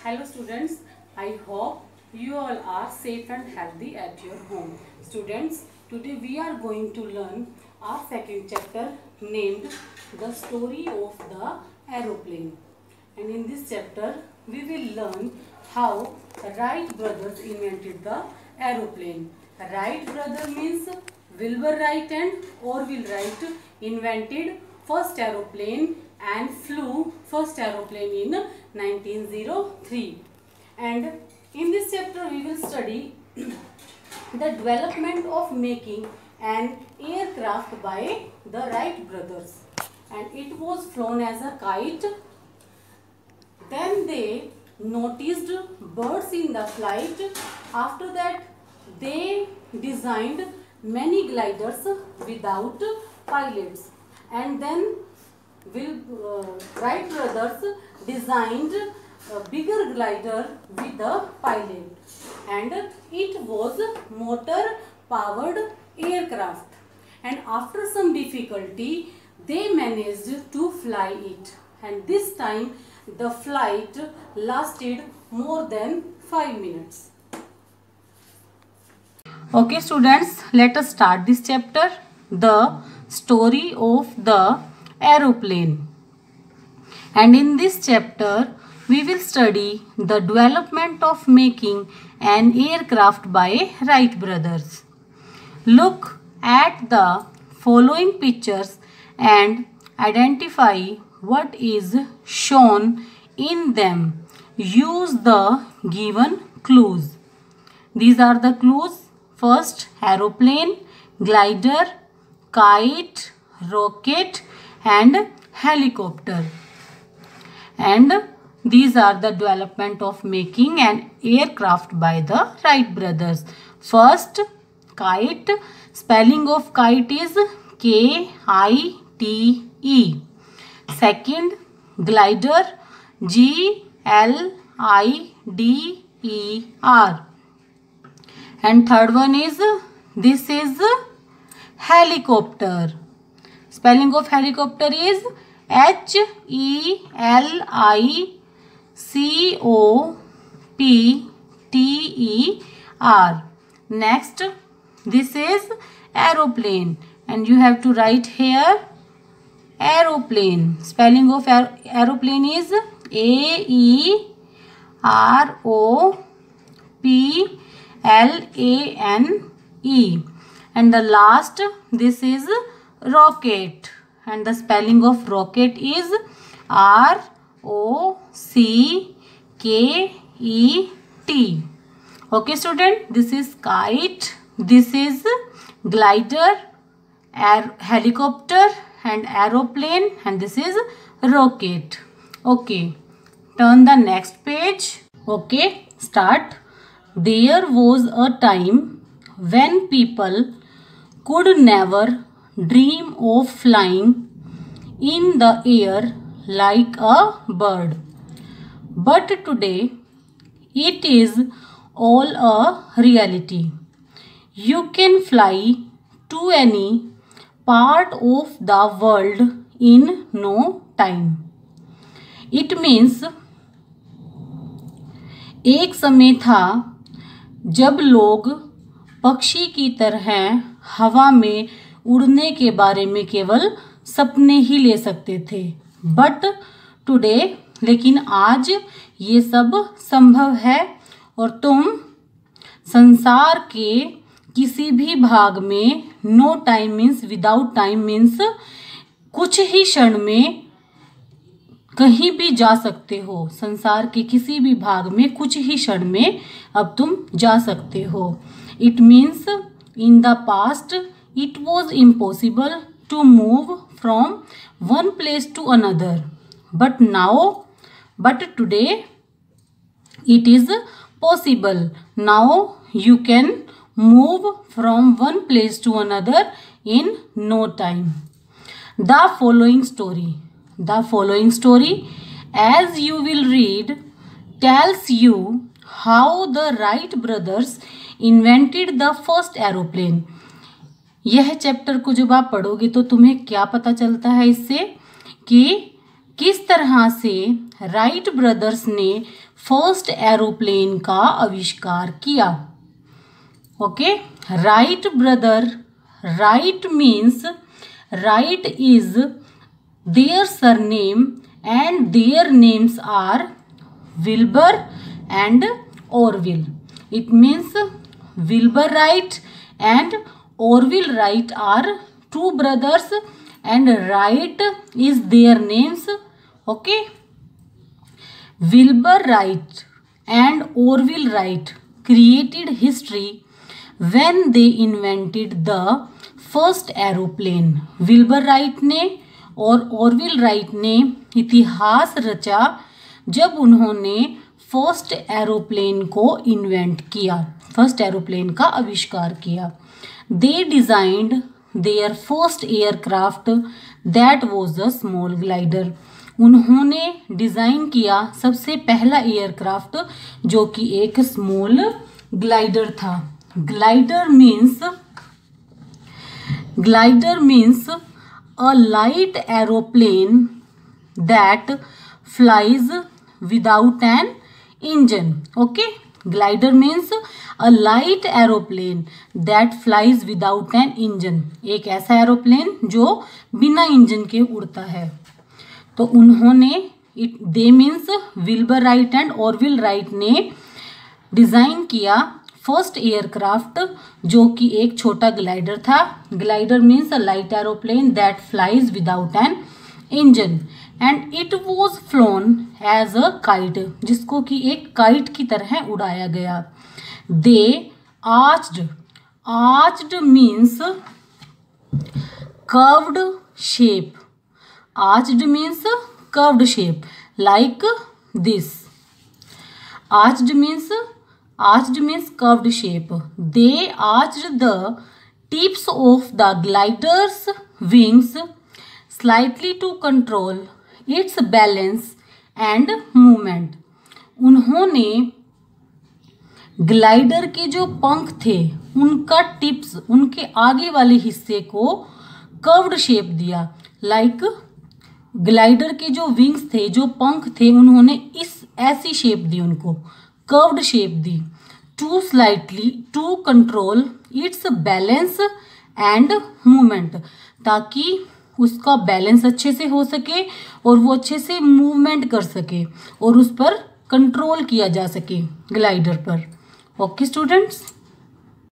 Hello students, I hope you all are safe and healthy at your home. Students, today we are going to learn our second chapter named The Story of the Aeroplane. And in this chapter we will learn how Wright brothers invented the aeroplane. Wright brother means Wilbur Wright and Orville Wright invented first aeroplane and flew first aeroplane in 1903. And in this chapter we will study the development of making an aircraft by the Wright brothers, and it was flown as a kite. Then they noticed birds in the flight. After that they designed many gliders without pilots, and then Wright brothers designed a bigger glider with a pilot, and it was motor powered aircraft, and after some difficulty they managed to fly it, and this time the flight lasted more than 5 minutes. Okay students, let us start this chapter, the story of the aeroplane. And in this chapter we will study the development of making an aircraft by Wright brothers. Look at the following pictures and identify what is shown in them. Use the given clues. These are the clues. First, aeroplane, glider, kite, rocket and helicopter. And these are the development of making an aircraft by the Wright brothers. First, kite. Spelling of kite is K-I-T-E. Second, glider, G-L-I-D-E-R. And third one is, this is helicopter. Spelling of helicopter is H-E-L-I-C-O-P-T-E-R. Next, this is aeroplane, and you have to write here aeroplane. Spelling of aeroplane is A-E-R-O-P-L-A-N-E. And the last, this is rocket, and the spelling of rocket is R-O-C-K-E-T. Okay student, this is kite, this is glider, helicopter and aeroplane, and this is rocket. Okay, turn the next page. Okay, start. There was a time when people could never dream of flying in the air like a bird. But today it is all a reality. You can fly to any part of the world in no time. It means एक समय था जब लोग पक्षी की तरह हवा में उड़ने के बारे में केवल सपने ही ले सकते थे, बट टुडे, लेकिन आज ये सब संभव है, और तुम संसार के किसी भी भाग में, no time means without time means कुछ ही क्षण में कहीं भी जा सकते हो। संसार के किसी भी भाग में कुछ ही क्षण में अब तुम जा सकते हो। It means in the past it was impossible to move from one place to another, but today it is possible. Now you can move from one place to another in no time. The following story, as you will read, tells you how the Wright brothers invented the first aeroplane. यह chapter को जब आप पढ़ोगे तो तुम्हें क्या पता चलता है इससे कि किस तरह से राइट ब्रदर्स ने फर्स्ट एरोप्लेन का आविष्कार किया? Okay, Wright brother, Wright means Wright is their surname and their names are Wilbur and Orville. It means Wilbur Wright and Orville Wright are two brothers and Wright is their names. Okay, Wilbur Wright and Orville Wright created history when they invented the first aeroplane. Wilbur Wright ने और Orville Wright ने इतिहास रचा जब उन्होंने first aeroplane को invent किया, first aeroplane का आविष्कार किया. They designed their first aircraft that was a small glider. उन्होंने डिज़ाइन किया सबसे पहला एयरक्राफ्ट जो कि एक स्मॉल ग्लाइडर था. Glider means a light aeroplane that flies without an engine. Okay, glider means a light aeroplane that flies without an engine. एक ऐसा एरोप्लेन जो बिना इंजन के उड़ता है. तो उन्होंने they means Wilbur Wright and Orville Wright ने डिज़ाइन किया फर्स्ट एयरक्राफ्ट जो कि एक छोटा ग्लाइडर था. Glider means a light aeroplane that flies without an engine and it was flown as a kite, जिसको कि एक काइट की तरह उड़ाया गया. They arched means curved shape. Arched means curved shape like this. Arched means curved shape. They arched the tips of the glider's wings slightly to control its balance and movement. उन्होंने glider के जो पंख थे उनका tips, उनके आगे वाले हिस्से को कर्व्ड शेप दिया. लाइक ग्लाइडर के जो विंग्स थे, जो पंख थे, उन्होंने इस ऐसी शेप दी, उनको कर्व्ड शेप दी. To control its balance and movement, ताकि उसका बैलेंस अच्छे से हो सके और वो अच्छे से मूवमेंट कर सके और उस पर कंट्रोल किया जा सके ग्लाइडर पर. Okay students.